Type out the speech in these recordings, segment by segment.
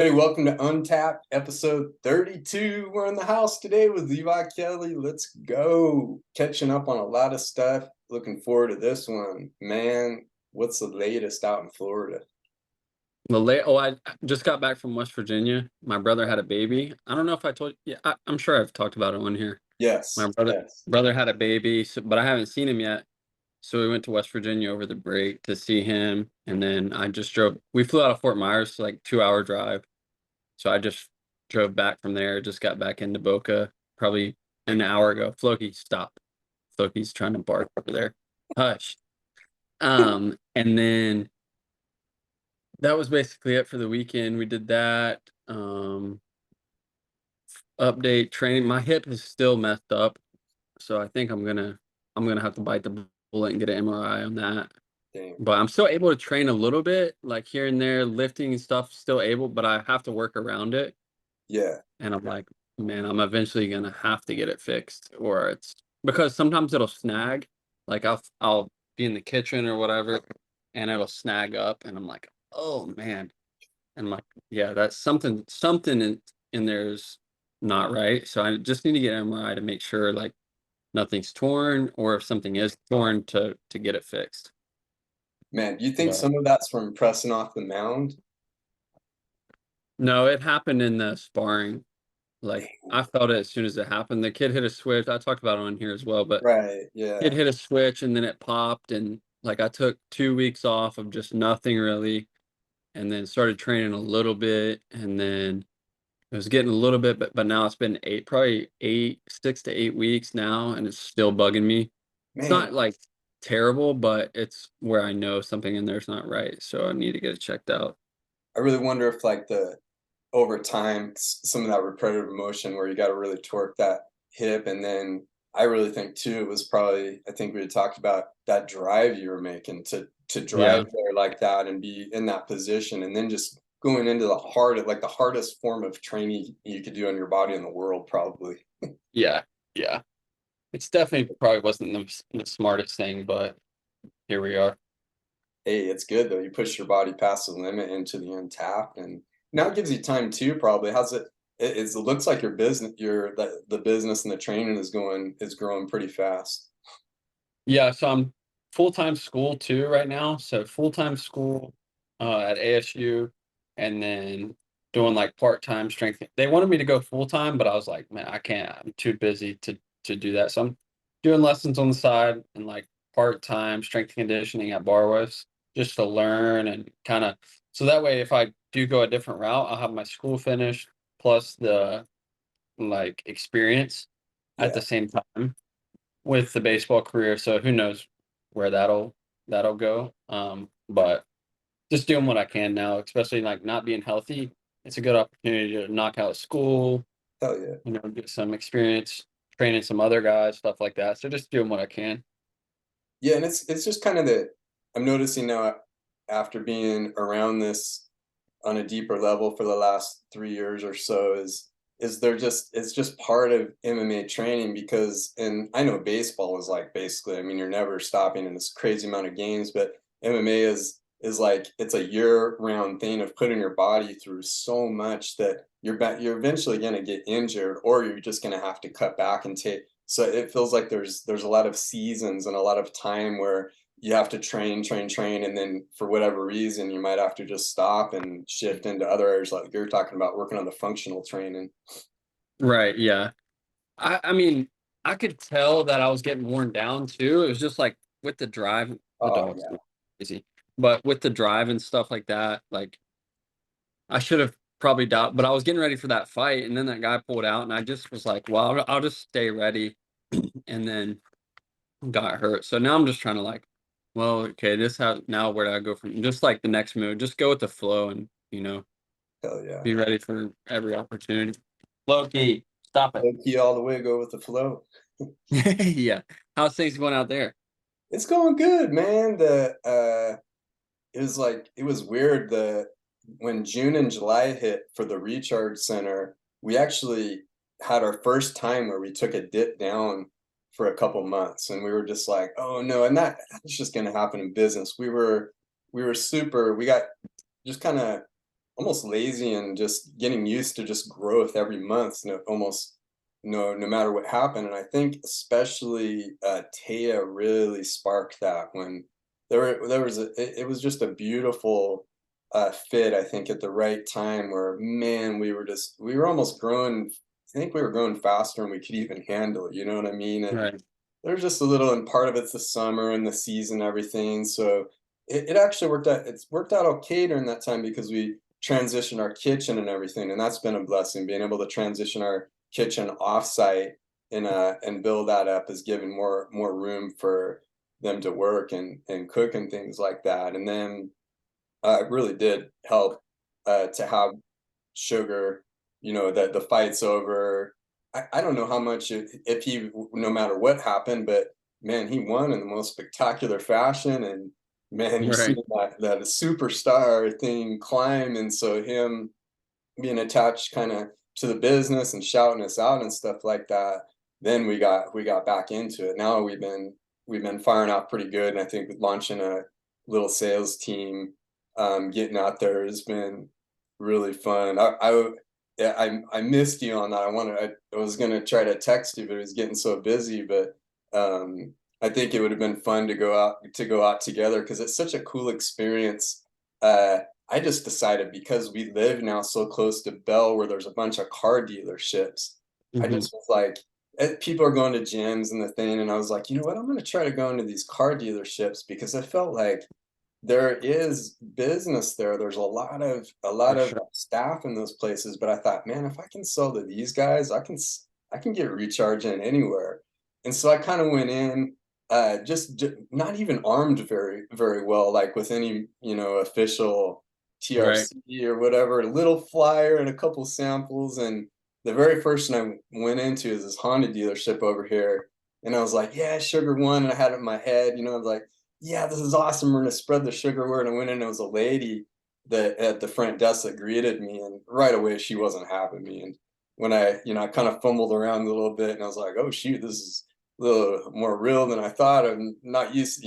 Hey, welcome to Untapped, episode 32. We're in the house today with Levi Kelly. Let's go. Catching up on a lot of stuff. Looking forward to this one. Man, what's the latest out in Florida? I just got back from West Virginia. My brother had a baby. I don't know if I told you. Yeah, I'm sure I've talked about it on here. My Yes, brother yes. brother had a baby, but I haven't seen him yet. So we went to West Virginia over the break to see him, and then I just drove. We flew out of Fort Myers, like 2 hour drive. So I just drove back from there. Just got back into Boca probably an hour ago. Floki, stop. Floki's trying to bark over there. Hush. And then that was basically it for the weekend. We did that. Update training. My hip is still messed up, so I think I'm gonna have to bite the bullet and get an MRI on that. Damn. But I'm still able to train a little bit, like here and there, lifting and stuff. Still able, but I have to work around it. Yeah, And I'm like, man, I'm eventually gonna have to get it fixed, or it's because sometimes it'll snag. Like I'll be in the kitchen or whatever, and it'll snag up, and I'm like, oh man. And I'm like, yeah, that's something in there's not right. So I just need to get MRI to make sure like nothing's torn, or if something is torn to get it fixed. man. Do you think But some of that's from pressing off the mound? no, it happened in the sparring. Like Damn. I felt it as soon as it happened. The kid hit a switch. I talked about it on here as well, but Right, kid yeah. hit a switch and then it popped, and like I took 2 weeks off of just nothing really, and then started training a little bit, and then it was getting a little bit, but now it's been probably 6 to 8 weeks now, and it's still bugging me. It's Man, not like terrible, but it's where I know something in there's not right, so I need to get it checked out. I really wonder if like the over time, some of that repetitive motion where you got to really torque that hip. And then I really think too, it was probably, I think we had talked about that drive you were making to drive Yeah, there like that and be in that position. And then just going into the hard, like the hardest form of training you could do on your body in the world, probably. yeah, yeah. It's definitely probably wasn't the smartest thing, but here we are. Hey, it's good though. You push your body past the limit into the untapped, and now it gives you time too. Probably, how's it? It looks like your business, the business and the training is growing pretty fast. Yeah, so I'm full-time school too right now. So full-time school at ASU, and then doing like part-time strength. They wanted me to go full-time, but I was like, man, I can't. I'm too busy to do that. So I'm doing lessons on the side and like part-time strength conditioning at Barwis just to learn and kind of so that way if I do go a different route, I'll have my school finished plus the like experience at Yeah, the same time with the baseball career. So who knows where that'll go. But just doing what I can now, especially like not being healthy. It's a good opportunity to knock out school, hell yeah. get some experience training some other guys, stuff like that. So just doing what I can. Yeah, and it's just kind of the I'm noticing now after being around this on a deeper level for the last 3 years or so is there just it's just part of MMA training because and I know baseball is like basically I mean you're never stopping in this crazy amount of games, but MMA is like it's a year-round thing of putting your body through so much that you're eventually going to get injured or you're just going to have to cut back and take so it feels like there's a lot of seasons and a lot of time where you have to train, and then for whatever reason, you might have to just stop and shift into other areas like you're talking about working on the functional training. Right. Yeah. I mean, I could tell that I was getting worn down too. It was just like with the drive, the Oh dogs yeah, go crazy. But with the drive and stuff like that, like I should have probably doubt, but I was getting ready for that fight, and then that guy pulled out, and I just was like, "Well, I'll just stay ready," and then got hurt. So now I'm just trying to like, well, okay, this how now where do I go from? Just like the next move, just go with the flow, and hell yeah. be ready for every opportunity. Loki, stop it. Low key all the way, go with the flow. Yeah, how's things going out there? It's going good, man. The it was like it was weird. The when June and July hit for the recharge center, we actually had our first time where we took a dip down for a couple months, and we were just like, oh no, and that's just gonna happen in business. We were super. We got just kind of almost lazy and just getting used to just growth every month, almost no matter what happened. And I think especially Taya really sparked that when there was it was just a beautiful fit, I think, at the right time where, man, we were almost growing. I think we were growing faster than we could even handle it. You know what I mean? And Right. there's just a little, and part of it's the summer and the season, and everything. So it actually worked out. It's worked out okay during that time because we transitioned our kitchen and everything, and that's been a blessing. Being able to transition our kitchen offsite and build that up has given more room for them to work and cook and things like that. And then it really did help to have Sugar, that the fight's over. I don't know how much if he, no matter what happened, but man, he won in the most spectacular fashion. And man, you see Right. that a superstar thing climb. And so him being attached kind of to the business and shouting us out and stuff like that, then we got back into it. Now we've been firing out pretty good. And I think with launching a little sales team, getting out there has been really fun. Yeah, I missed you on that. I was gonna try to text you, but it was getting so busy. But I think it would have been fun to go out together because it's such a cool experience. I just decided because we live now so close to Bell, where there's a bunch of car dealerships. I Hmm. just was like, people are going to gyms and the thing, and I was like, you know what? I'm gonna try to go into these car dealerships because I felt like there is business there. There's a lot For of sure. staff in those places, but I thought, man, if I can sell to these guys, I can get recharge in anywhere. And so I kind of went in, not even armed very well, like with any official Right. TRC or whatever. A little flyer and a couple samples, and the very first one I went into is this Honda dealership over here, and I was like, yeah, Sugar One, and I had it in my head, I was like, yeah, this is awesome. We're gonna spread the sugar word. And I went in, and it was a lady that at the front desk that greeted me, and right away she wasn't having me. And when I kind of fumbled around a little bit, and I was like, oh shoot, this is a little more real than I thought. I'm not used,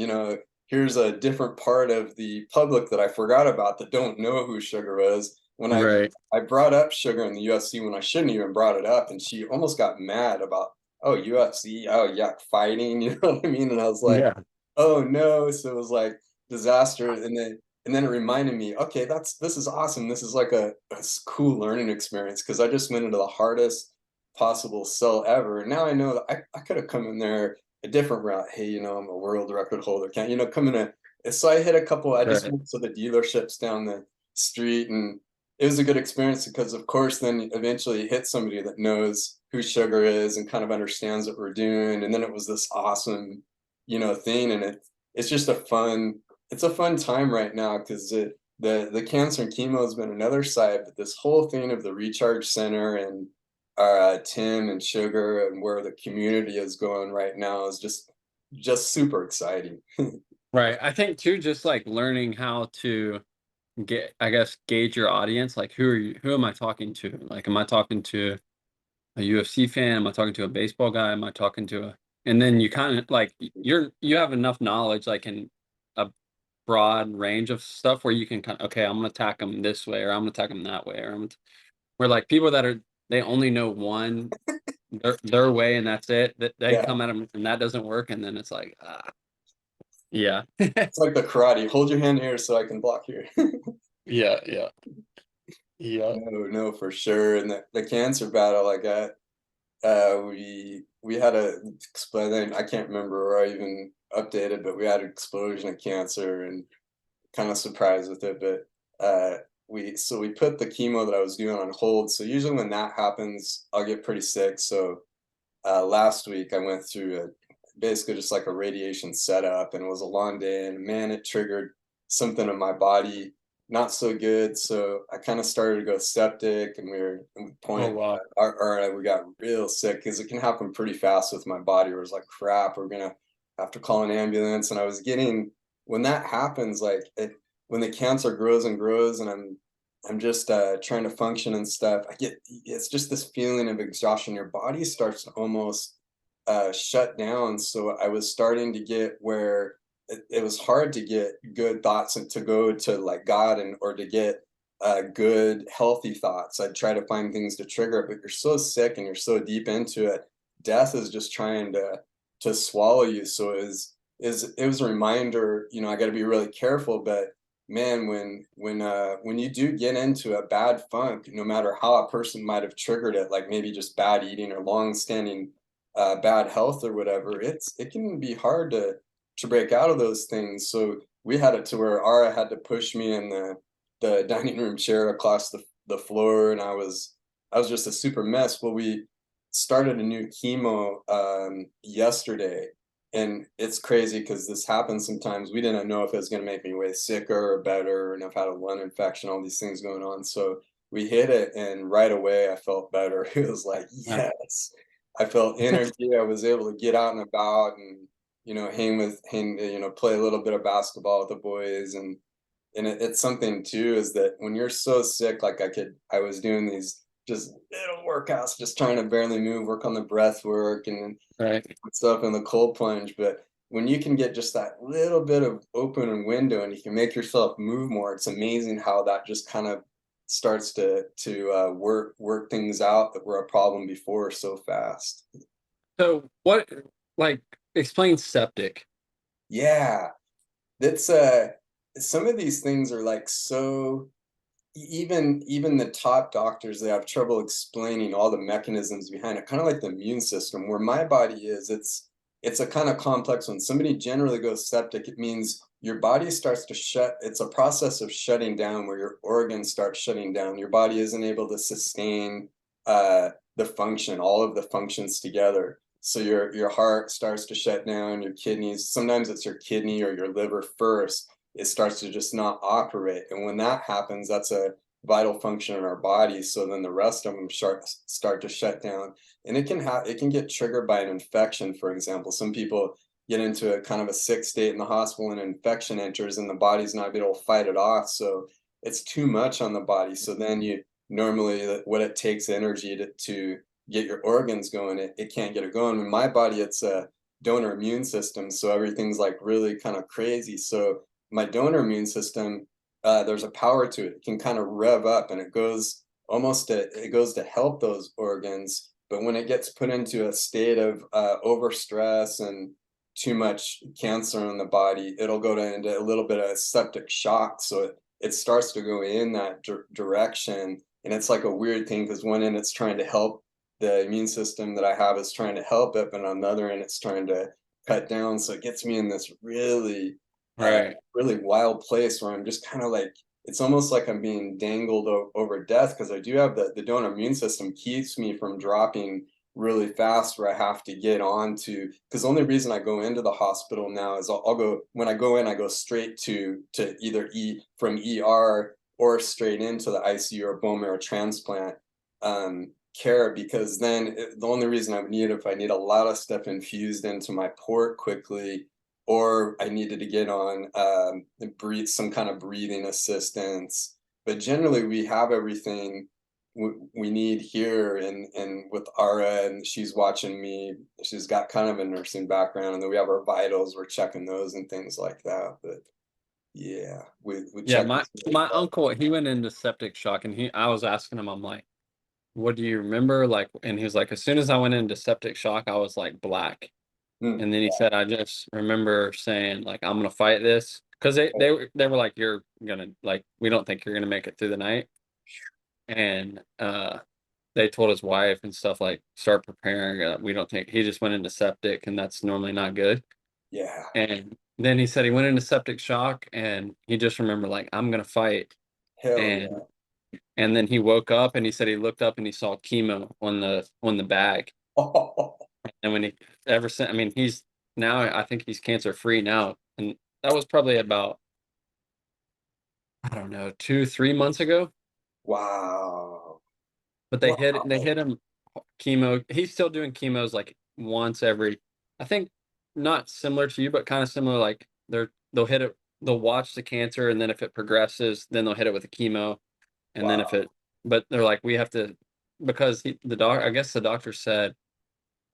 here's a different part of the public that I forgot about that don't know who Sugar was. When Right. I brought up Sugar in the UFC when I shouldn't even brought it up, and she almost got mad about, oh, UFC, oh yeah, fighting, you know what I mean? And I was like, Yeah. oh no, so it was like disaster. And then it reminded me, okay, this is awesome. This is like a cool learning experience because I just went into the hardest possible sell ever. And now I know that I could have come in there a different route. Hey, I'm a world record holder. Can't, come in a, and so I hit a couple, I just Right. went to the dealerships down the street, and it was a good experience because of course then eventually you hit somebody that knows who Sugar is and kind of understands what we're doing. And then it was this awesome thing. And it's just it's a fun time right now because the cancer and chemo has been another side, but this whole thing of the recharge center and Tim and Sugar and where the community is going right now is just super exciting. Right. I think too, just like learning how to I guess, gauge your audience. Like, who am I talking to? Like, am I talking to a UFC fan? Am I talking to a baseball guy? Am I talking to and then you kind of like you have enough knowledge, like in a broad range of stuff where you can kind of, okay, I'm gonna attack them this way, or I'm gonna attack them that way, or where like people that they only know one their way and that's it. That they Yeah, come at them and that doesn't work, and then it's like, yeah, it's like the karate. Hold your hand here so I can block here. yeah, yeah, yeah. No, for sure. And the cancer battle I got, we had a explain. I can't remember or I even updated, but we had an explosion of cancer and kind of surprised with it. But we put the chemo that I was doing on hold. So usually when that happens, I'll get pretty sick. So last week I went through basically just like a radiation setup, and it was a long day. And man, it triggered something in my body not so good. So I kind of started to go septic, and we were at the Oh point, wow. we got real sick because it can happen pretty fast with my body. Where it's like, crap, we're gonna have to call an ambulance. And I was getting, when that happens, like when the cancer grows and grows, and I'm just trying to function and stuff. It's just this feeling of exhaustion. Your body starts to almost shut down. So I was starting to get where it was hard to get good thoughts and to go to like God and or to get good, healthy thoughts. I'd try to find things to trigger it, but you're so sick and you're so deep into it. Death is just trying to swallow you. So it was a reminder, you know, I got to be really careful. But man, when you do get into a bad funk, no matter how a person might have triggered it, like maybe just bad eating or long-standing bad health or whatever, it can be hard to break out of those things. So we had it to where Ara had to push me in the dining room chair across the floor, and I was just a super mess. Well, we started a new chemo yesterday, and it's crazy because this happens sometimes. We didn't know if it was going to make me way sicker or better, and I've had a lung infection, all these things going on. So we hit it, and right away I felt better. It was like, Wow. yes, I felt energy. I was able to get out and about, and you know, you know, play a little bit of basketball with the boys, and it's something too, is that when you're so sick, like I was doing these just little workouts, just trying to barely move, work on the breath work and Right. stuff in the cold plunge. But when you can get just that little bit of open and window and you can make yourself move more, it's amazing how that just kind of starts to work things out that were a problem before so fast. So what, like, explain septic? Yeah, that's some of these things are like so even the top doctors, they have trouble explaining all the mechanisms behind it, kind of like the immune system. Where my body is, it's a kind of complex one. Somebody generally goes septic, it means your body starts to shut. It's a process of shutting down where your organs start shutting down. Your body isn't able to sustain the function, all of the functions together. So your heart starts to shut down, your kidneys, sometimes it's your kidney or your liver first, it starts to just not operate. And when that happens, that's a vital function in our body. So then the rest of them start to shut down. And it can get triggered by an infection, for example. Some people get into a kind of a sick state in the hospital and an infection enters and the body's not able to fight it off. So it's too much on the body. So then you normally what it takes energy to get your organs going, it can't get it going. In my body, it's a donor immune system. So everything's like really kind of crazy. So my donor immune system, there's a power to it. It can kind of rev up, and it goes to help those organs. But when it gets put into a state of overstress and too much cancer in the body, it'll go into a little bit of septic shock. So it starts to go in that direction, and it's like a weird thing because one end it's trying to help the immune system that I have is trying to help it, but on the other end it's trying to cut down. So it gets me in this Right. really wild place where I'm just kind of like it's almost like I'm being dangled over death because I do have the donor immune system keeps me from dropping really fast where I have to get on to because the only reason I go into the hospital now is I'll go when I go in I go straight to either from ER or straight into the ICU or bone marrow transplant care because then the only reason I would need it if I need a lot of stuff infused into my port quickly or I needed to get on breathe some kind of breathing assistance. But generally, we have everything we need here, and with Ara, and she's watching me. She's got kind of a nursing background, and then we have our vitals. We're checking those and things like that. But yeah, we Yeah, check. my uncle, he went into septic shock, and I was asking him, I'm like, what do you remember? Like, and he was like, as soon as I went into septic shock, I was like black. Mm, And then he said, I just remember saying, like, I'm gonna fight this. Because they were like, you're gonna, like, we don't think you're gonna make it through the night. And they told his wife and stuff like, start preparing. We don't think he just went into septic, and that's normally not good. yeah, And then he said he went into septic shock, and he just remembered like, I'm gonna fight. hell And yeah. and then he woke up, and he said he looked up and he saw chemo on the bag. And when he ever since, I mean, he's now, I think he's cancer free now, and that was probably about, I don't know, 2 3 months ago. Wow, But they wow, hit him chemo. He's still doing chemos like once every, I think, not similar to you, but kind of similar. Like they'll hit it, they'll watch the cancer, and then if it progresses, then they'll hit it with a chemo, and then if wow. it, but they're like, we have to, because I guess the doctor said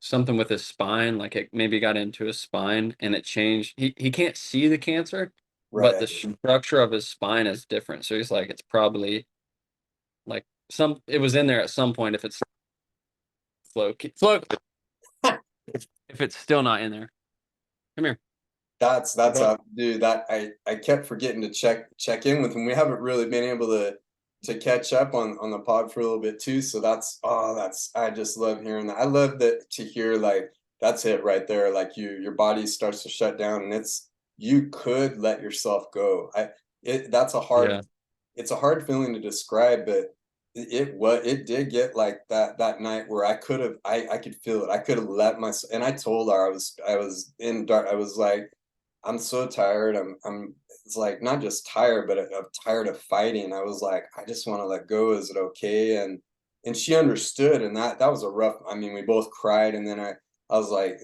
something with his spine, like it maybe got into his spine and it changed. He can't see the cancer, but the Right. structure of his spine is different. So he's like, it's probably like it was in there at some point if it's flow if it's still not in there. Come here. That's dude, that I kept forgetting to check in with him. We haven't really been able to catch up on the pod for a little bit too. So that's I just love hearing that. I love that to hear like that's it right there. Like your body starts to shut down and you could let yourself go. That's a hard Yeah. it's a hard feeling to describe, but it did get like that night where I could feel it. I could have let myself, and I told her I was in dark. I was like, I'm so tired. I'm it's like not just tired, but I'm tired of fighting. I was like, I just want to let go. Is it okay? And she understood, and that was a rough. I mean, we both cried, and then I was like,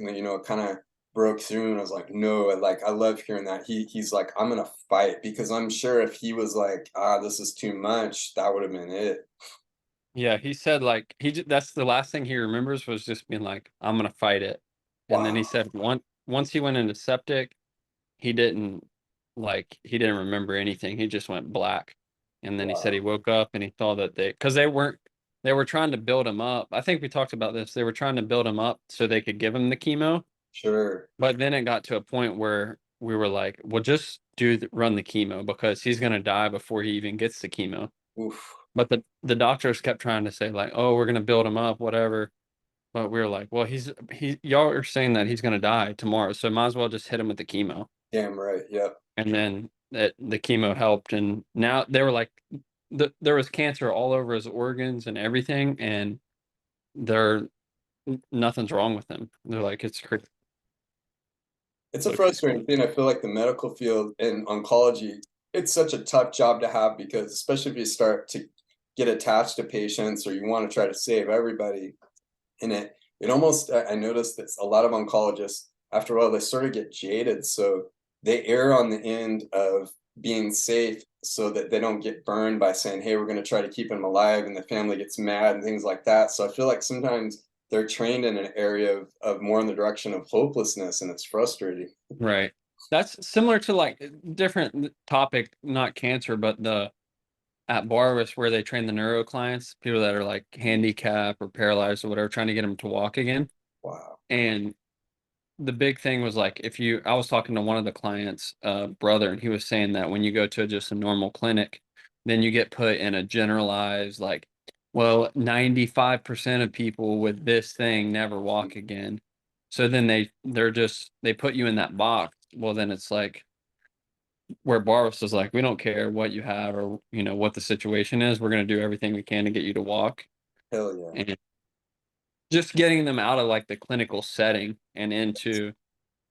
kind of broke through, and I was like, no, like I love hearing that. He's like, I'm gonna fight because I'm sure if he was like, this is too much, that would have been it. Yeah, he said like that's the last thing he remembers was just being like, I'm gonna fight it. And then he Wow, said once he went into septic, he didn't he didn't remember anything. He just went black. And then he said he wow, woke up and he saw that because they were trying to build him up. I think we talked about this. They were trying to build him up so they could give him the chemo. sure, But then it got to a point where we were like, well, just run the chemo because he's gonna die before he even gets the chemo. oof, But the doctors kept trying to say like, oh, we're gonna build him up, whatever. But we were like, well, y'all are saying that he's gonna die tomorrow, so might as well just hit him with the chemo. damn right, yep. And then the chemo helped, and now they were like, there was cancer all over his organs and everything, and there nothing's wrong with him. They're like, it's crazy. It's a So it's frustrating thing. I feel like the medical field and oncology, it's such a tough job to have because especially if you start to get attached to patients or you want to try to save everybody, and it almost I noticed that a lot of oncologists after a while they sort of get jaded, so they err on the end of being safe so that they don't get burned by saying, hey, we're going to try to keep him alive, and the family gets mad and things like that. So I feel like sometimes they're trained in an area of more in the direction of hopelessness, and it's frustrating. right. That's similar to like different topic, not cancer, but the at Barwis where they train the neuro clients, people that are like handicapped or paralyzed or whatever, trying to get them to walk again. Wow. And the big thing was like I was talking to one of the clients brother, and he was saying that when you go to just a normal clinic, then you get put in a generalized like, well, 95% of people with this thing never walk again. So then they put you in that box. Well, then it's like where Barros is like, we don't care what you have or what the situation is, we're going to do everything we can to get you to walk. Hell yeah. And just getting them out of like the clinical setting and into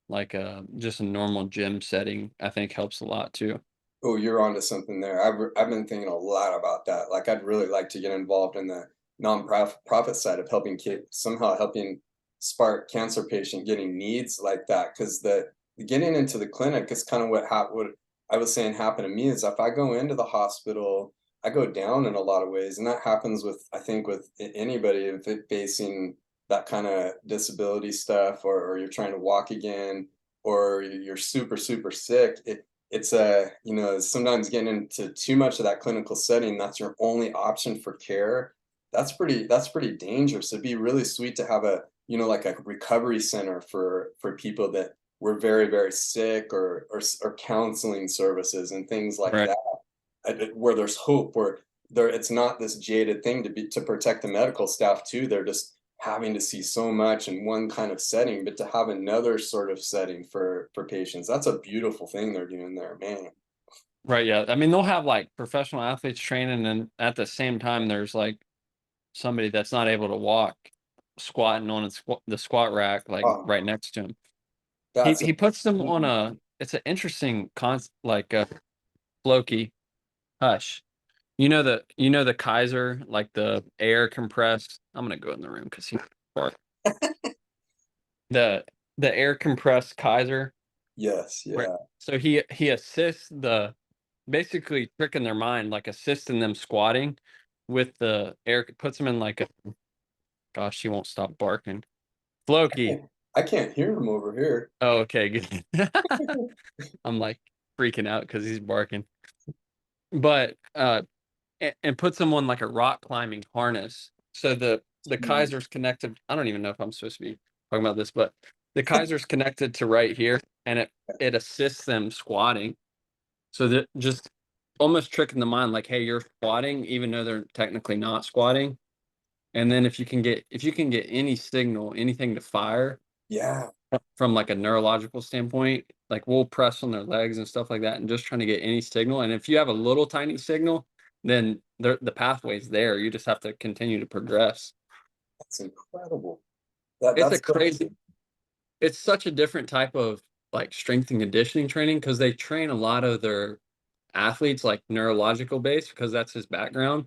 like just a normal gym setting, I think helps a lot too. Oh, you're onto something there. I've been thinking a lot about that. Like, I'd really like to get involved in the nonprofit profit side of helping somehow helping spark cancer patient getting needs like that. Because the getting into the clinic is kind of what I was saying happened to me is if I go into the hospital, I go down in a lot of ways, and that happens with I think with anybody if facing that kind of disability stuff, or you're trying to walk again, or you're super sick. It's a sometimes getting into too much of that clinical setting, that's your only option for care. That's pretty dangerous. It'd be really sweet to have a like a recovery center for people that were very sick, or counseling services and things like Right. that, where there's hope, where it's not this jaded thing to protect the medical staff too. They're just having to see so much in one kind of setting, but to have another sort of setting for patients, that's a beautiful thing they're doing there, man. Right. Yeah. I mean, they'll have like professional athletes training, and at the same time, there's like somebody that's not able to walk squatting on the squat rack, like Oh, right next to him. He that's a he puts them on it's an interesting like Floki. Hush. You know the Kaiser, like the air compressed. I'm gonna go in the room because he the the air compressed Kaiser. yes, Right. yeah. So he assists basically tricking their mind, like assisting them squatting with the air, puts them in like a gosh, she won't stop barking. Floki. I can't hear him over here. Oh, okay, good. I'm like, freaking out because he's barking. But and puts him on like a rock climbing harness. So the Jeez. Kaiser's connected. I don't even know if I'm supposed to be talking about this, but the Kaiser's connected to right here, and it assists them squatting. So that just almost tricking the mind, like, hey, you're squatting, even though they're technically not squatting. And then if you can get any signal, anything to fire Yeah, from like a neurological standpoint, like we'll press on their legs and stuff like that, and just trying to get any signal. And if you have a little tiny signal, then the pathway's there. You just have to continue to progress. that's incredible. That It's a that's crazy. It's such a different type of like strength and conditioning training because they train a lot of their athletes like neurological based because that's his background.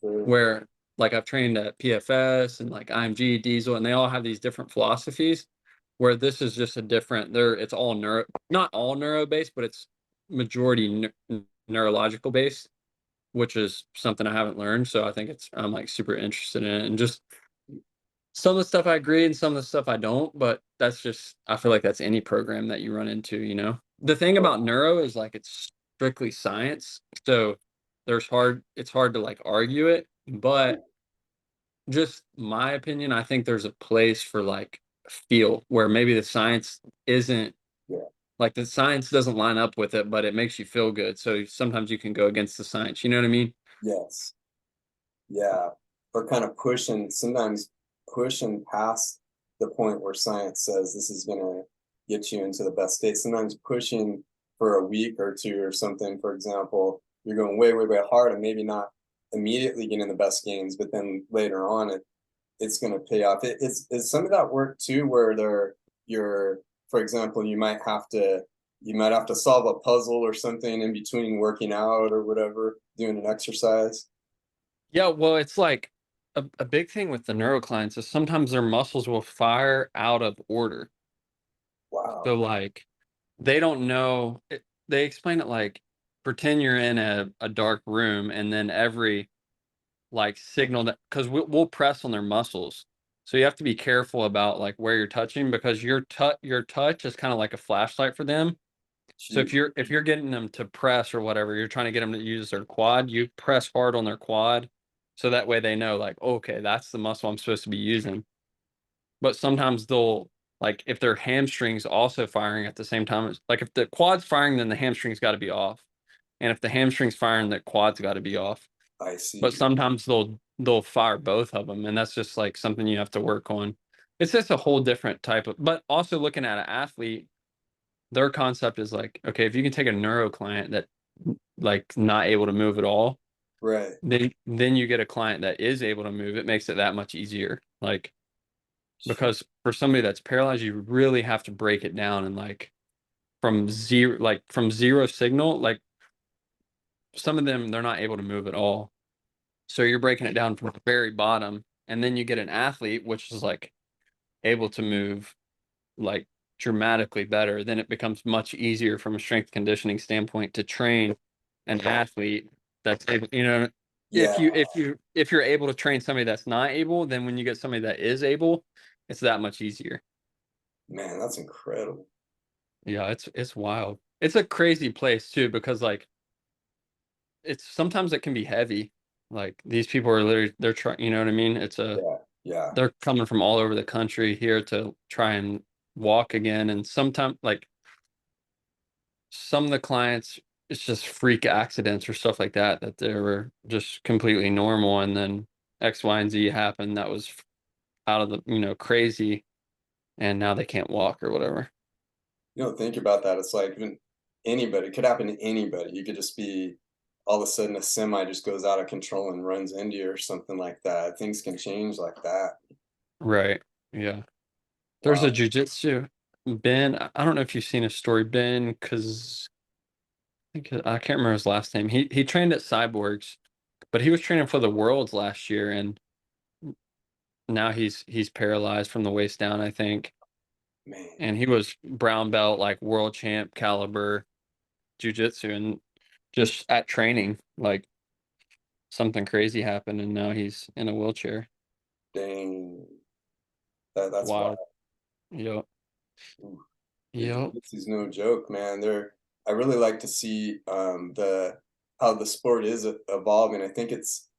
the Where like I've trained at PFS and like IMG, Diesel, and they all have these different philosophies. Where this is just a different. It's all neuro, not all neuro based, but it's majority neurological based, which is something I haven't learned. So I think I'm like super interested in it, and just some of the stuff I agree and some of the stuff I don't. But that's just I feel like that's any program that you run into. The thing about neuro is like it's strictly science, so it's hard to like argue it, but just my opinion, I think there's a place for like feel where maybe the science isn't yeah, like the science doesn't line up with it, but it makes you feel good. So sometimes you can go against the science. You know what I mean? yes, yeah. Or kind of sometimes pushing past the point where science says this is gonna get you into the best state. Sometimes pushing for a week or two or something, for example, you're going way, way, way hard and maybe not immediately getting the best gains, but then later on it's going to pay off. Is some of that work too, where you're, for example, you might have to solve a puzzle or something in between working out or whatever, doing an exercise. Yeah. Well, it's like a big thing with the neuroclines is sometimes their muscles will fire out of order. Wow. So like they don't know. They explain it like pretend you're in a dark room and then every like signal that because we'll press on their muscles. So you have to be careful about like where you're touching because your touch is kind of like a flashlight for them. So Gee, if you're getting them to press or whatever, you're trying to get them to use their quad, you press hard on their quad. So that way they know like, okay, that's the muscle I'm supposed to be using. But sometimes they'll like if their hamstrings also firing at the same time, like if the quad's firing, then the hamstring's got to be off. And if the hamstring's firing, the quad's got to be off. I But see. sometimes they'll fire both of them, and that's just like something you have to work on. It's just a whole different type of. But also looking at an athlete, their concept is like, okay, if you can take a neuro client that like not able to move at all, Right. then you get a client that is able to move. It makes it that much easier. Like because for somebody that's paralyzed, you really have to break it down and like from zero signal, like some of them they're not able to move at all. So you're breaking it down from the very bottom, and then you get an athlete which is like able to move like dramatically better. Then it becomes much easier from a strength conditioning standpoint to train an athlete that's able, Yeah, if you're able to train somebody that's not able, then when you get somebody that is able, it's that much easier. man, that's incredible. Yeah, it's wild. It's a crazy place too because like it's sometimes it can be heavy. Like these people are literally they're trying, you know what I mean? Yeah, yeah, They're coming from all over the country here to try and walk again. And sometimes like some of the clients, it's just freak accidents or stuff like that, that they were just completely normal. And then X, Y, and Z happened that was out of the, crazy. And now they can't walk or whatever. you don't think about that. It's like even anybody, it could happen to anybody. You could just be all of a sudden a semi just goes out of control and runs into you or something like that. Things can change like that. Right. Yeah. There's a Wow. jujitsu Ben. I don't know if you've seen his story, Ben, because I can't remember his last name. He trained at Cyborgs, but he was training for the Worlds last year, and now he's paralyzed from the waist down, I think. Man, And he was brown belt, like world champ caliber jujitsu, and just at training, like something crazy happened, and now he's in a wheelchair. dang. That's wild. Wild. Yep. Ooh. Yeah, Yep. jiu-jitsu's no joke, man. I really like to see the how the sport is evolving. I think it's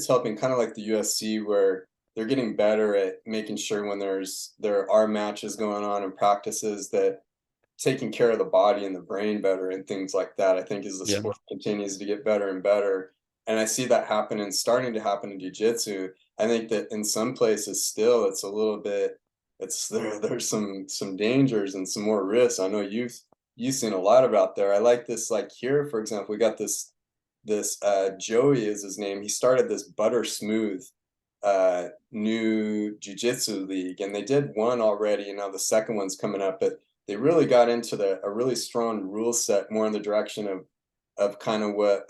helping, kind of like the UFC, where they're getting better at making sure when there are matches going on and practices, that taking care of the body and the brain better and things like that. I think as the Yeah. sport continues to get better and better, and I see that happening, starting to happen in jiu-jitsu. I think that in some places still it's a little bit, there's some dangers and some more risks. I know you've seen a lot about there. I like this, like here, for example, we got this Joey is his name. He started this Butter Smooth new jiu-jitsu league, and they did one already, and now the second one's coming up. But they really got into a really strong rule set, more in the direction of kind of what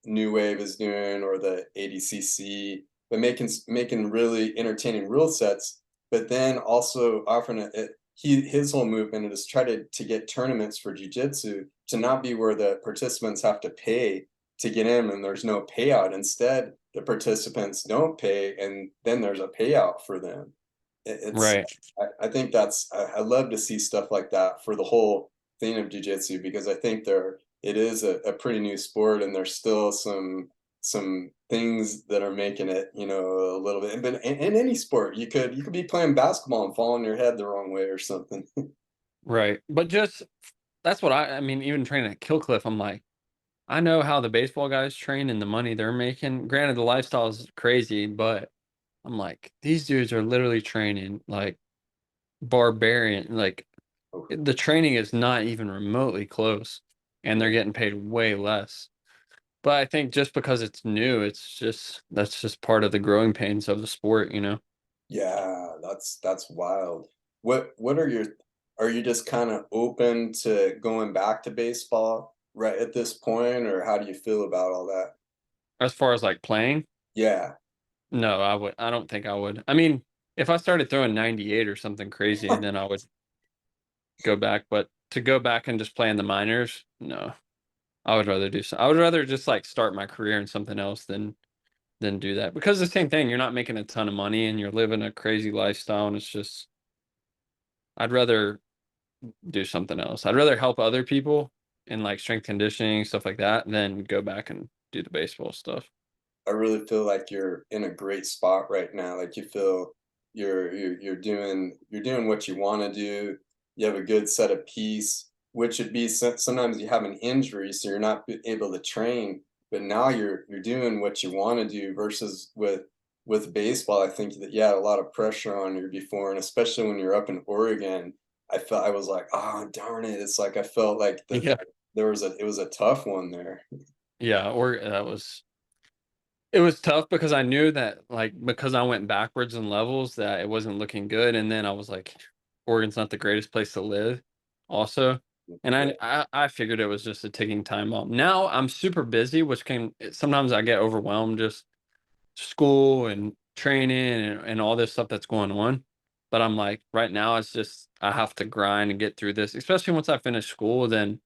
New Wave is doing, or the ADCC, but making really entertaining rule sets. But then also offering his whole movement is try to get tournaments for jiu-jitsu to not be where the participants have to pay to get in and there's no payout. Instead, the participants don't pay and then there's a payout for them. It's Right. I think I love to see stuff like that for the whole thing of jiu-jitsu, because I think it is a pretty new sport, and there's still some things that are making it, a little bit. But in any sport, you could be playing basketball and fall on your head the wrong way or something. Right. But just that's what I mean, even training at Kill Cliff, I'm like, I know how the baseball guys train and the money they're making. Granted, the lifestyle is crazy, but I'm like, these dudes are literally training like barbarian. Like the training is not even remotely close, and they're getting paid way less. But I think just because it's new, that's just part of the growing pains of the sport, you know? Yeah, that's wild. What are you just kind of open to going back to baseball right at this point, or how do you feel about all that? As far as like playing, Yeah. no, I don't think I would. I mean, if I started throwing 98 or something crazy, then I would go back. But to go back and just play in the minors, no. I would rather just like start my career in something else than do that. Because the same thing, you're not making a ton of money and you're living a crazy lifestyle, and it's just I'd rather do something else. I'd rather help other people in like strength conditioning, stuff like that, than go back and do the baseball stuff. I really feel like you're in a great spot right now. Like you feel you're doing what you want to do. You have a good set of peace, which would be sometimes you have an injury, so you're not able to train. But now you're doing what you want to do, versus with baseball. I think that you had a lot of pressure on you before, and especially when you're up in Oregon. I was like, oh darn it! It's like I felt like Yeah. it was a tough one there. Yeah, or that was it was tough because I knew that like because I went backwards in levels that it wasn't looking good, and then I was like, Oregon's not the greatest place to live, also. And Yeah. I figured it was just a ticking time bomb. Now I'm super busy, which can sometimes I get overwhelmed, just school and training and all this stuff that's going on. But I'm like, right now it's just I have to grind and get through this, especially once I finish school, then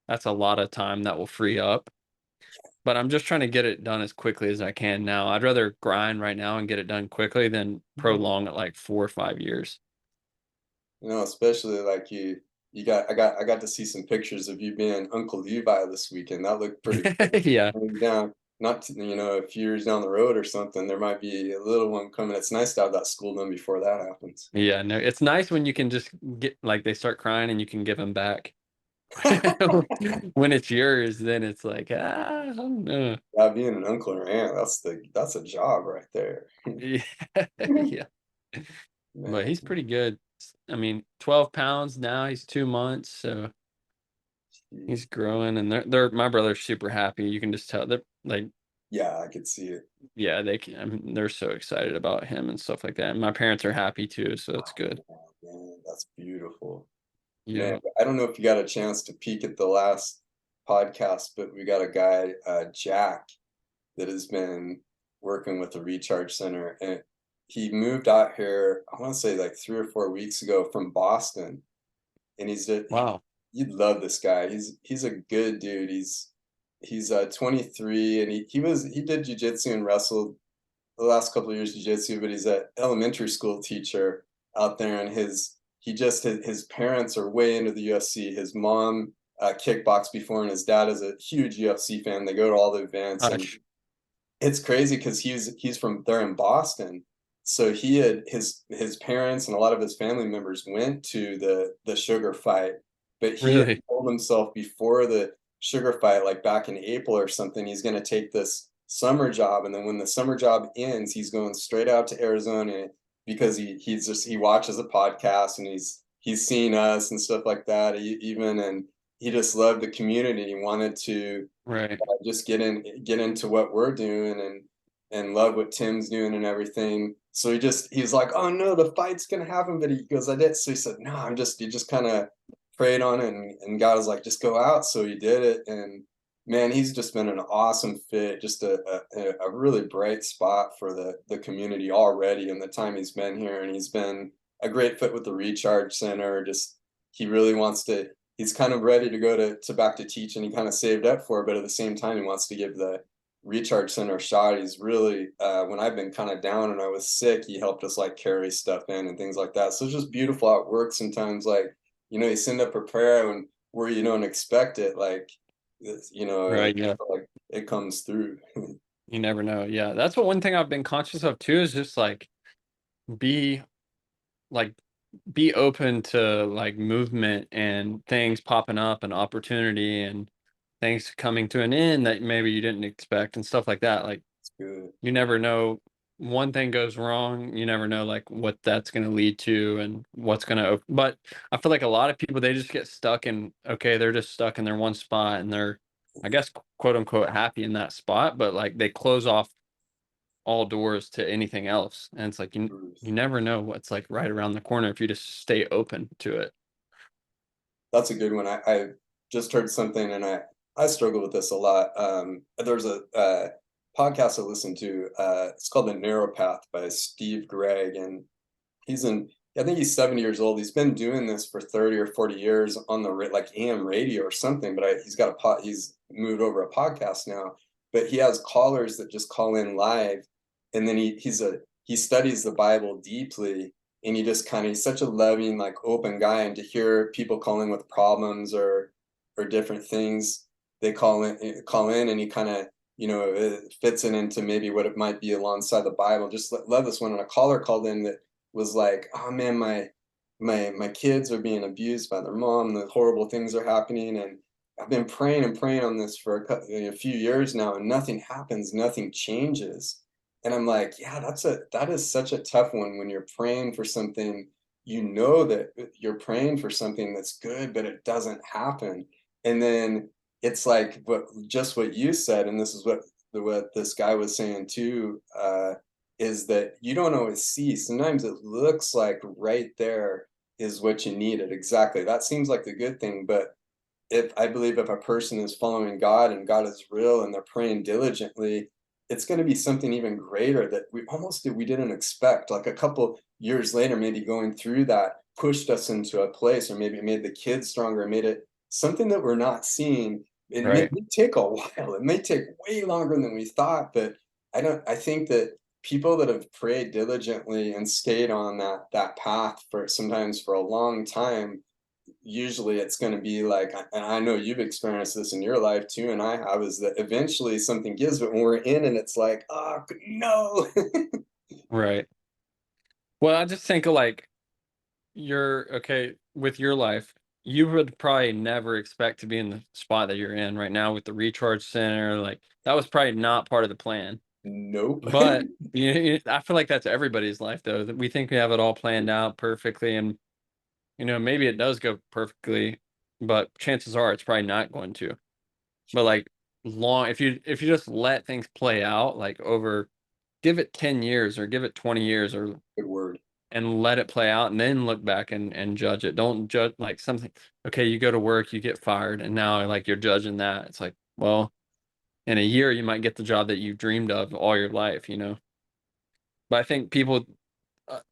that's a lot of time that will free up. But I'm just trying to get it done as quickly as I can now. I'd rather grind right now and get it done quickly than prolong it like 4 or 5 years. Especially like I got to see some pictures of you being Uncle Levi this weekend. That looked pretty cool. Yeah. Maybe down, not to, a few years down the road or something, there might be a little one coming. It's nice to have that school done before that happens. Yeah, no, it's nice when you can just get like, they start crying and you can give them back. When it's yours, then it's like, "Ah, I don't know." Yeah, being an uncle or aunt, that's a job right there. Yeah, yeah. But Man, he's pretty good. I mean, 12 pounds now, he's 2 months, so he's geez. growing, and they're my brother's super happy. You can just tell they're like, Yeah, I could see it. yeah, I mean, they're so excited about him and stuff like that. And my parents are happy too, so it's good. Oh, man, that's beautiful. Man, Yeah. I don't know if you got a chance to peek at the last podcast, but we got a guy, Jack, that has been working with the recharge center, and he moved out here, I want to say like 3 or 4 weeks ago, from Boston. And Wow. you'd love this guy. He's a good dude. He's 23, and he did jujitsu and wrestled the last couple of years jujitsu, but he's an elementary school teacher out there, and his parents are way into the UFC. His mom kickbox before, and his dad is a huge UFC fan. They go to all the events, and Gosh, it's crazy because he's from there in Boston. So he had his parents and a lot of his family members went to the Sugar fight, but he had really? told himself before the Sugar fight, like back in April or something, he's going to take this summer job, and then when the summer job ends, he's going straight out to Arizona because he watches a podcast and he's seen us and stuff like that even, and he just loved the community. He wanted to Right. just get into what we're doing and love what Tim's doing and everything. So he's like, oh no, the fight's gonna happen, but he goes, I did. So he said, no, he just kind of prayed on it, and God was like, just go out. So he did it, and man, he's just been an awesome fit, just a really bright spot for the community already in the time he's been here, and he's been a great fit with the Recharge Center. Just he really wants to, he's kind of ready to go to back to teaching. He kind of saved up for it, but at the same time, he wants to give the Recharge Center a shot. He's really, when I've been kind of down and I was sick, he helped us like carry stuff in and things like that. So it's just beautiful how it works sometimes. Like, you send up a prayer and where you don't expect it, like, Right. Yeah. like it comes through. You never know. Yeah. That's what one thing I've been conscious of too is just like be like be open to like movement and things popping up and opportunity and things coming to an end that maybe you didn't expect and stuff like that. Like It's good. you never know, one thing goes wrong, you never know like what that's going to lead to and what's going to, but I feel like a lot of people, they just get stuck in, okay, they're just stuck in their one spot and they're, I guess, quote unquote, happy in that spot, but like they close off all doors to anything else. And it's like you never know what's like right around the corner if you just stay open to it. That's a good one. I just heard something, and I struggle with this a lot. There's a podcast I listen to. It's called The Neuro by Steve Gregg, and he's in. I think he's 70 years old. He's been doing this for 30 or 40 years on the like AM radio or something. But he's got a He's moved over a podcast now. But he has callers that just call in live, and then he studies the Bible deeply, and he's such a loving, like open guy, and to hear people calling with problems or different things, they call in, and he kind of, fits it into maybe what it might be alongside the Bible. Just love this one. And a caller called in that was like, oh man, my kids are being abused by their mom, the horrible things are happening, and I've been praying and praying on this for a few years now, and nothing happens, nothing changes. And I'm like, yeah, that is such a tough one when you're praying for something, that you're praying for something that's good, but it doesn't happen. And then it's like, but just what you said, and this is what this guy was saying too, is that you don't always see. Sometimes it looks like right there is what you needed. Exactly. That seems like the good thing, but if I believe if a person is following God and God is real and they're praying diligently, it's going to be something even greater that we didn't expect. Like a couple years later, maybe going through that pushed us into a place, or maybe it made the kids stronger, made it something that we're not seeing. It may Right. take a while. It may take way longer than we thought, but I think that people that have prayed diligently and stayed on that path for sometimes for a long time, usually it's going to be like, and I know you've experienced this in your life too, and I have, is that eventually something gives, but when we're in and it's like, oh no. Right. Well, I just think of like you're okay with your life. You would probably never expect to be in the spot that you're in right now with the recharge center. Like that was probably not part of the plan. Nope. But I feel like that's everybody's life though. That we think we have it all planned out perfectly, and maybe it does go perfectly, but chances are it's probably not going to. But like long, if you just let things play out, like over, give it 10 years or give it 20 years or Good word. and let it play out and then look back and judge it. Don't judge like something. Okay, you go to work, you get fired, and now like you're judging that. It's like, well, in a year you might get the job that you dreamed of all your life. But I think people,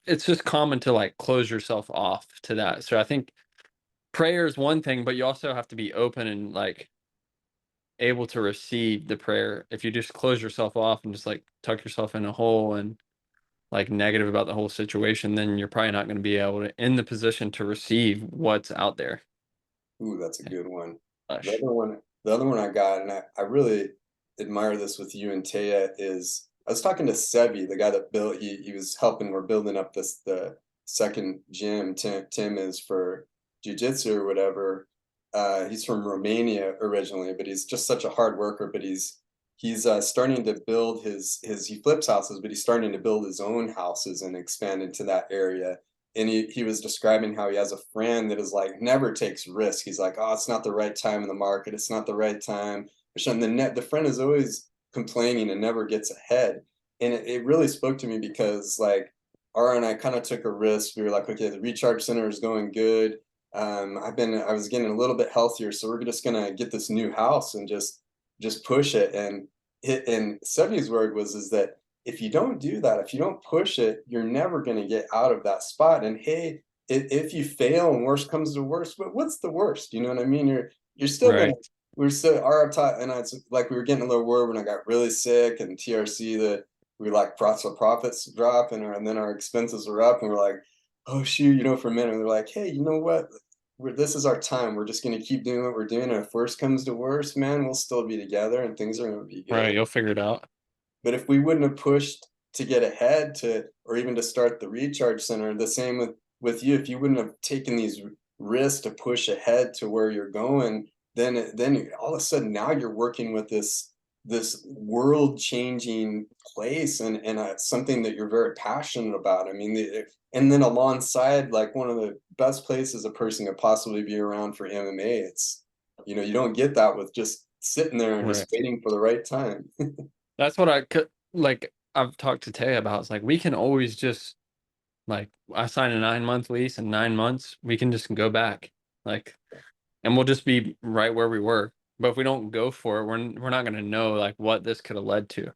it's just common to like close yourself off to that. So I think prayer is one thing, but you also have to be open and like able to receive the prayer. If you just close yourself off and just like tuck yourself in a hole and like negative about the whole situation, then you're probably not going to be able to in the position to receive what's out there. Ooh, that's a good one. The Gosh. other one, the other one I got, and I really admire this with you and Taya, is I was talking to Sebi, the guy that built, he was helping, we're building up the second gym. Tim is for jujitsu or whatever. He's from Romania originally, but he's just such a hard worker. But he's starting to build his he flips houses, but he's starting to build his own houses and expand into that area. And he was describing how he has a friend that is like never takes risk. He's like, oh, it's not the right time in the market. It's not the right time. And the friend is always complaining and never gets ahead. And it really spoke to me because like Ara and I kind of took a risk. We were like, okay, the recharge center is going good. I was getting a little bit healthier, so we're just gonna get this new house and just push it. And Sebi's word was is that if you don't do that, if you don't push it, you're never going to get out of that spot. And hey, if you fail and worst comes to worst, but what's the worst? You know what I mean? You're still gonna. Right. We're still our taught, and it's like we were getting a little worried when I got really sick and TRC that we like profits drop and then our expenses were up and we're like, oh shoot, for a minute they're like, hey, you know what? This is our time. We're just gonna keep doing what we're doing. And if worst comes to worst, man, we'll still be together and things are gonna be good. Right. You'll figure it out. But if we wouldn't have pushed to get ahead or even to start the recharge center, the same with you, if you wouldn't have taken these risks to push ahead to where you're going, then all of a sudden now you're working with this world changing place and something that you're very passionate about. I mean, and then alongside like one of the best places a person could possibly be around for MMA. It's you don't get that with just sitting there and just Right. waiting for the right time. That's what I could like. I've talked to Tay about. It's like we can always just like I sign a 9-month lease in 9 months. We can just go back, like, and we'll just be right where we were. But if we don't go for it, we're not gonna know like what this could have led to.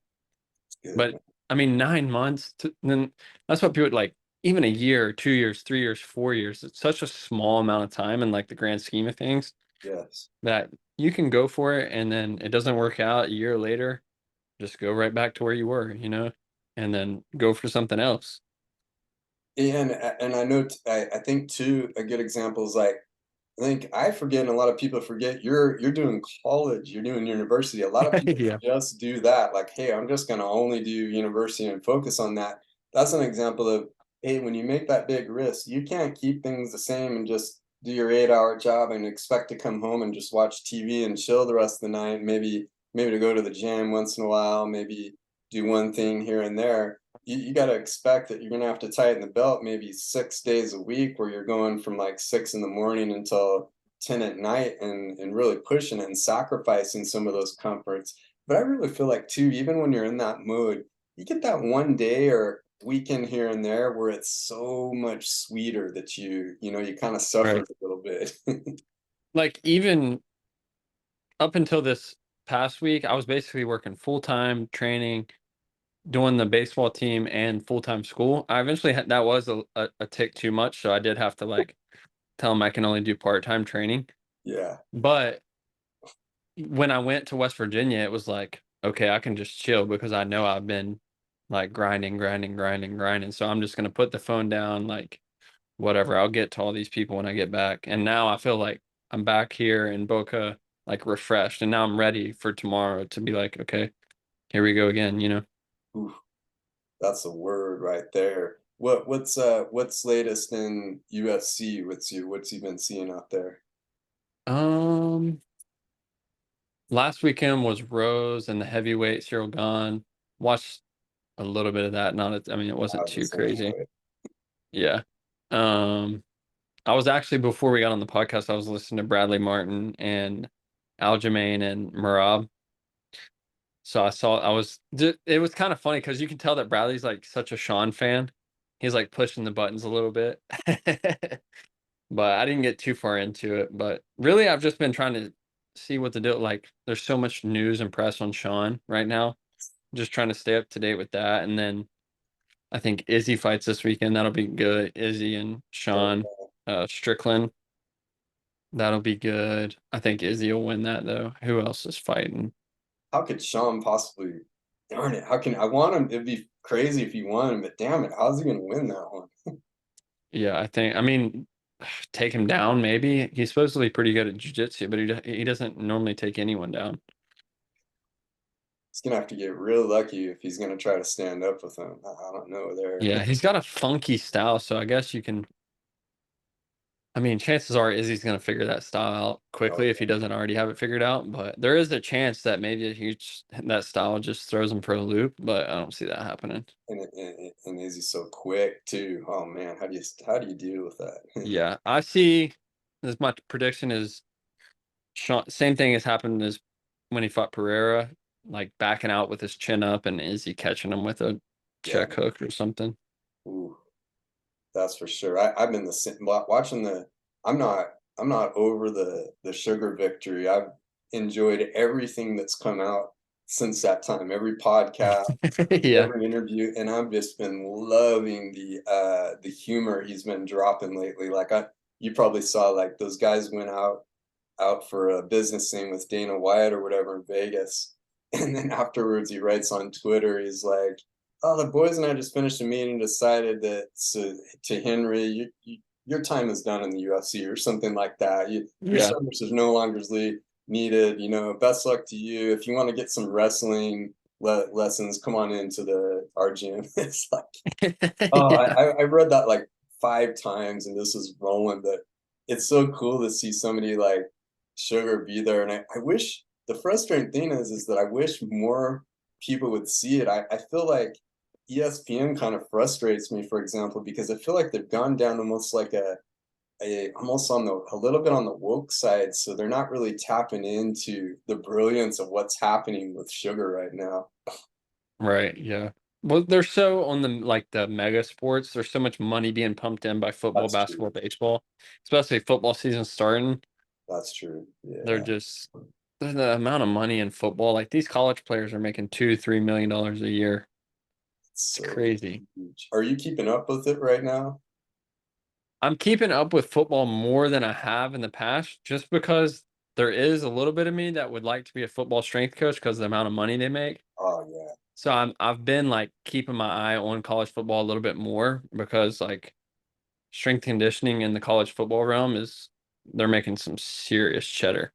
Good, But man. I mean, 9 months. Then that's what people like. Even a year, 2 years, 3 years, 4 years. It's such a small amount of time in like the grand scheme of things Yes. that you can go for it, and then it doesn't work out a year later. Just go right back to where you were, and then go for something else. And I know I think too a good example is like I think I forget and a lot of people forget you're doing college, you're doing university. A lot of people Yeah. just do that. Like, hey, I'm just gonna only do university and focus on that. That's an example of, hey, when you make that big risk, you can't keep things the same and just do your 8-hour job and expect to come home and just watch TV and chill the rest of the night. Maybe to go to the gym once in a while, maybe do one thing here and there. You got to expect that you're going to have to tighten the belt maybe 6 days a week where you're going from like 6 in the morning until 10 at night and really pushing it and sacrificing some of those comforts. But I really feel like too, even when you're in that mood, you get that one day or weekend here and there where it's so much sweeter that you kind of suffer Right. a little bit. Like even up until this past week, I was basically working full time training, doing the baseball team and full time school. I eventually had that was a tick too much, so I did have to like tell them I can only do part time training. Yeah. But when I went to West Virginia, it was like, okay, I can just chill because I know I've been like grinding, grinding, grinding, grinding. So I'm just gonna put the phone down, like whatever. I'll get to all these people when I get back. And now I feel like I'm back here in Boca, like refreshed, and now I'm ready for tomorrow to be like, okay, here we go again. Oof, that's a word right there. What's latest in UFC? What's you been seeing out there? Um, last weekend was Rose and the heavyweight Cyril Gahn. Watched a little bit of that. I mean, it wasn't I was the too same crazy. way. Yeah. Um, I was actually before we got on the podcast, I was listening to Bradley Martin and Aljamain and Marab. So it was kind of funny because you can tell that Bradley's like such a Sean fan. He's like pushing the buttons a little bit. But I didn't get too far into it. But really, I've just been trying to see what to do. Like, there's so much news and press on Sean right now. Just trying to stay up to date with that. And then I think Izzy fights this weekend. That'll be good. Izzy and Sean So, Strickland. That'll be good. I think Izzy will win that though. Who else is fighting? how could Sean possibly? Darn it! How can I want him? It'd be crazy if he won, but damn it, how's he gonna win that one? Yeah, I think. I mean, take him down. Maybe he's supposedly pretty good at jiu-jitsu, but he doesn't normally take anyone down. He's gonna have to get real lucky if he's gonna try to stand up with him. I don't know there. Yeah, he's got a funky style, so I guess you can. I mean, chances are Izzy's going to figure that style out Oh quickly if he doesn't already have it figured out. But there is a chance that maybe that style just throws him for a loop. But I don't see that happening. and is he so quick too? Oh man, how do you deal with that? Yeah, I see. As my prediction is, same thing has happened as when he fought Pereira, like backing out with his chin up, and Izzy catching him with a Yeah. check hook or something. Ooh, that's for sure. I've been watching the. I'm not. I'm not over the Sugar victory. I've enjoyed everything that's come out since that time. Every podcast, Yeah, every interview, and I've just been loving the humor he's been dropping lately. Like you probably saw like those guys went out for a business thing with Dana White or whatever in Vegas. And then afterwards, he writes on Twitter, he's like, "Oh, the boys and I just finished a meeting, decided that to Henry, your time is done in the UFC or something like that. Your yeah, service is no longer needed. Best luck to you. If you want to get some wrestling lessons, come on into our gym." It's like, oh, yeah, I read that like 5 times, and this is rolling. But it's so cool to see somebody like Sugar be there, and I wish the frustrating thing is that I wish more people would see it. I feel like ESPN kind of frustrates me, for example, because I feel like they've gone down almost like almost on a little bit on the woke side, so they're not really tapping into the brilliance of what's happening with Sugar right now. right, yeah. Well, they're so on the mega sports. There's so much money being pumped in by football, That's true. basketball, baseball, especially football season starting. That's true. They're Yeah. just the amount of money in football. Like these college players are making $2, $3 million a year. It's So crazy. huge. Are you keeping up with it right now? I'm keeping up with football more than I have in the past, just because there is a little bit of me that would like to be a football strength coach because of the amount of money they make. Oh yeah. So I've been like keeping my eye on college football a little bit more because like strength conditioning in the college football realm is they're making some serious cheddar.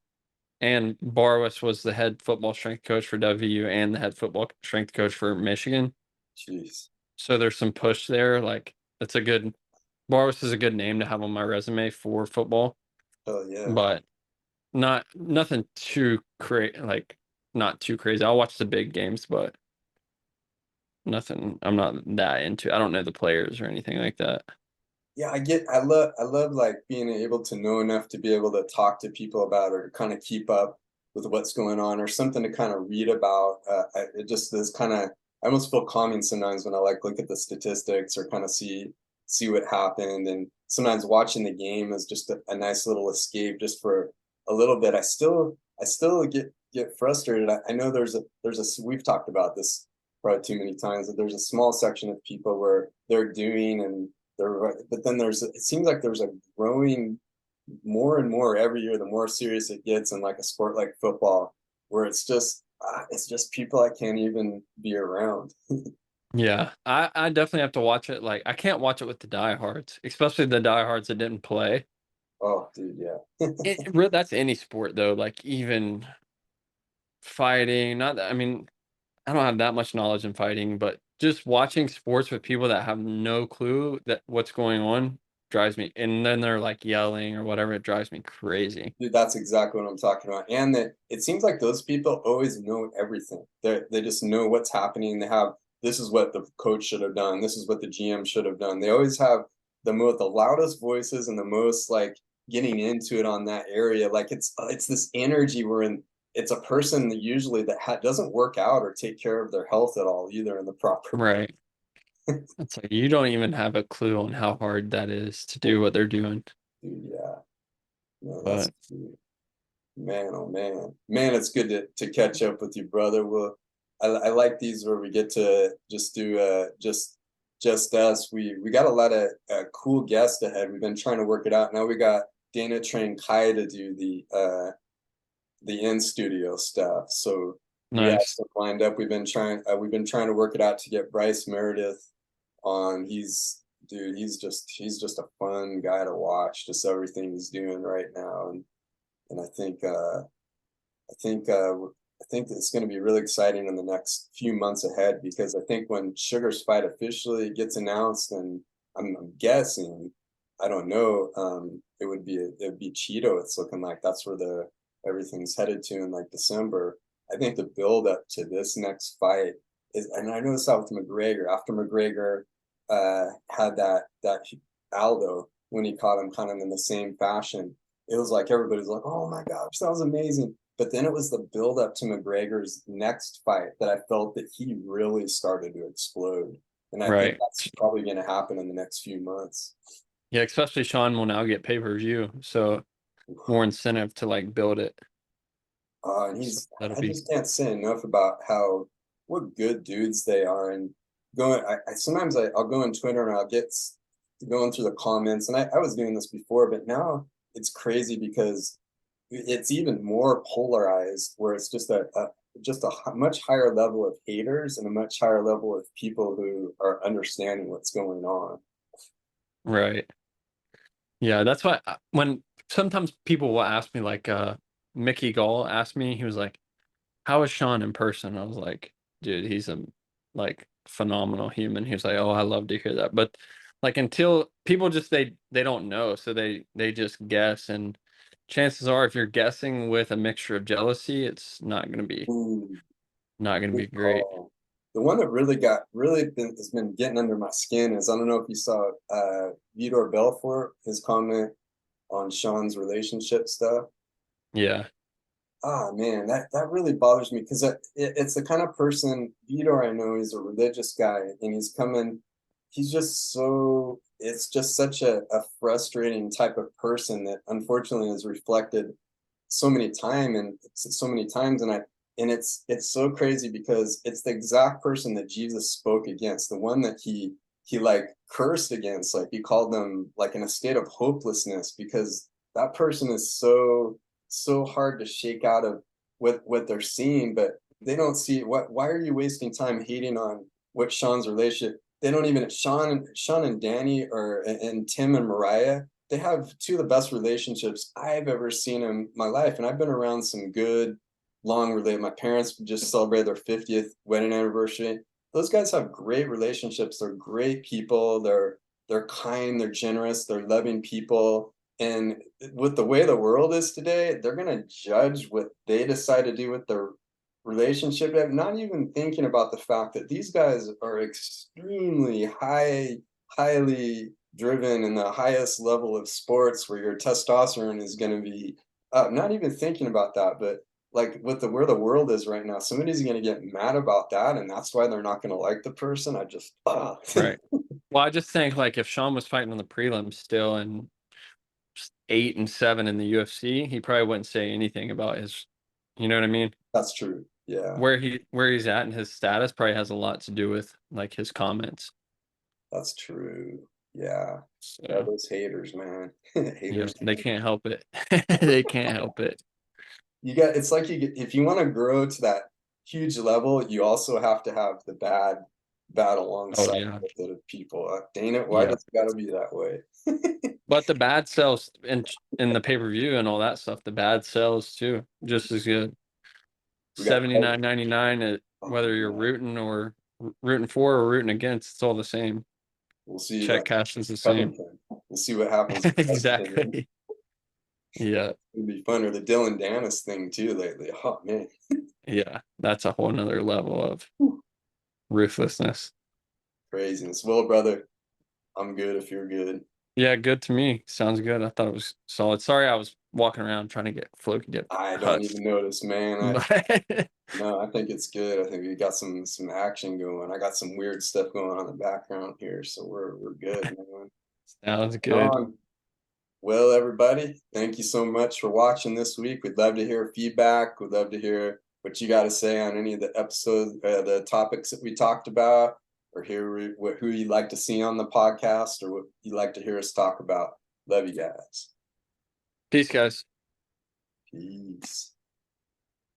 And Barwis was the head football strength coach for WU and the head football strength coach for Michigan. Jeez. So there's some push there. Like that's a good Barwis is a good name to have on my resume for football, Oh yeah. but nothing too crazy. Like not too crazy. I'll watch the big games, but nothing. I'm not that into. I don't know the players or anything like that. Yeah, I love like being able to know enough to be able to talk to people about or kind of keep up with what's going on or something to kind of read about. It just is kind of I almost feel calming sometimes when I like look at the statistics or kind of see what happened. And sometimes watching the game is just a nice little escape just for a little bit. I still get frustrated. I know there's a we've talked about this probably too many times that there's a small section of people where they're doing and but then it seems like there's a growing more and more every year the more serious it gets in like a sport like football where it's just people I can't even be around. Yeah, I definitely have to watch it. Like I can't watch it with the diehards, especially the diehards that didn't play. Oh dude, yeah. That's any sport though. Like even fighting. Not that I mean I don't have that much knowledge in fighting, but just watching sports with people that have no clue that what's going on drives me. And then they're like yelling or whatever. It drives me crazy. Dude, that's exactly what I'm talking about. And that it seems like those people always know everything. They just know what's happening. They have this is what the coach should have done. This is what the GM should have done. They always have the loudest voices and the most like getting into it on that area. Like it's this energy where it's a person that usually doesn't work out or take care of their health at all either in the proper way. Right. It's like you don't even have a clue on how hard that is to do what they're doing. Dude, yeah. No, that's But man, oh man, man, it's good to catch up with you, brother. I like these where we get to just do just us. We got a lot of cool guests ahead. We've been trying to work it out. Now we got Dana trained Kai to do the in studio stuff. So we have nice. stuff lined up. We've been trying to work it out to get Bryce Meredith on. He's dude, he's just a fun guy to watch. Just everything he's doing right now, and I think it's going to be really exciting in the next few months ahead, because I think when Sugar's fight officially gets announced, and I'm guessing, I don't know, it would be Cheeto. It's looking like that's where everything's headed to in like December. I think the build up to this next fight is, and I noticed that with McGregor. After McGregor had that Aldo, when he caught him kind of in the same fashion, it was like everybody's like, "Oh my gosh, that was amazing." But then it was the build up to McGregor's next fight that I felt that he really started to explode. And I think Right. that's probably going to happen in the next few months. Yeah, especially Sean will now get pay-per-view, so more incentive to like build it. And So that'll I be just can't say enough about what good dudes they are. And sometimes I'll go on Twitter and I'll get going through the comments. And I was doing this before, but now it's crazy because it's even more polarized, where it's just a much higher level of haters and a much higher level of people who are understanding what's going on. right. Yeah, that's why when sometimes people will ask me, like Mickey Gall asked me, he was like, "How is Sean in person?" I was like, "Dude, he's a like phenomenal human." He was like, "Oh, I love to hear that." But like until people just they don't know, so they just guess, and chances are if you're guessing with a mixture of jealousy, it's Ooh, not gonna good be great. call. The one that has been getting under my skin is, I don't know if you saw Vitor Belfort, his comment on Sean's relationship stuff. Yeah. Ah, man, that really bothers me, because it's the kind of person, Vitor, I know he's a religious guy, and he's just it's just such a frustrating type of person that unfortunately is reflected so many times, and it's so crazy, because it's the exact person that Jesus spoke against, the one that he like cursed against, like he called them like in a state of hopelessness, because that person is so hard to shake out of what they're seeing. But they don't see why are you wasting time hating on what Sean's relationship? They don't even Sean and Danny, or and Tim and Mariah, they have two of the best relationships I've ever seen in my life. And I've been around some good long related. My parents just celebrated their 50th wedding anniversary. Those guys have great relationships. They're great people. They're kind, they're generous, they're loving people. And with the way the world is today, they're going to judge what they decide to do with their relationship, not even thinking about the fact that these guys are extremely highly driven in the highest level of sports, where your testosterone is going to be up. Not even thinking about that, but like with where the world is right now, somebody's going to get mad about that, and that's why they're not going to like the person. I just Right. Well, I just think like if Sean was fighting on the prelims still and 8-7 in the UFC, he probably wouldn't say anything about his, you know what I mean? That's true. Yeah, Where he's at and his status probably has a lot to do with like his comments. that's true. Yeah, yeah, So those haters, man. yeah, Haters. they can't help it. They can't help it. It's like if you want to grow to that huge level, you also have to have the bad Oh alongside yeah. with it of people. Dang it, why Yeah. does it gotta be that way? But the bad sells in the pay-per-view and all that stuff. The bad sells too, just as good. We got 79.99 oh whether you're yeah. rooting for or rooting against, it's all the same. We'll see, Check cash is the same. Covington. We'll see what happens with Covington. Exactly. Yeah. It'll be fun. Or the Dylan Dennis thing too lately. Oh man. Yeah. That's a whole nother level of Whew. ruthlessness. Craziness. Well, brother, I'm good if you're good. Yeah, good to me. Sounds good. I thought it was solid. Sorry, I was walking around trying to get Floki to I don't hush. even notice, man. But No, I think it's good. I think we got some action going. I got some weird stuff going on in the background here, so we're good, man. sounds good. On. Well, everybody, thank you so much for watching this week. We'd love to hear feedback. We'd love to hear what you got to say on any of the episodes, the topics that we talked about, or hear who you'd like to see on the podcast, or what you'd like to hear us talk about. Love you guys. Peace, guys. Peace.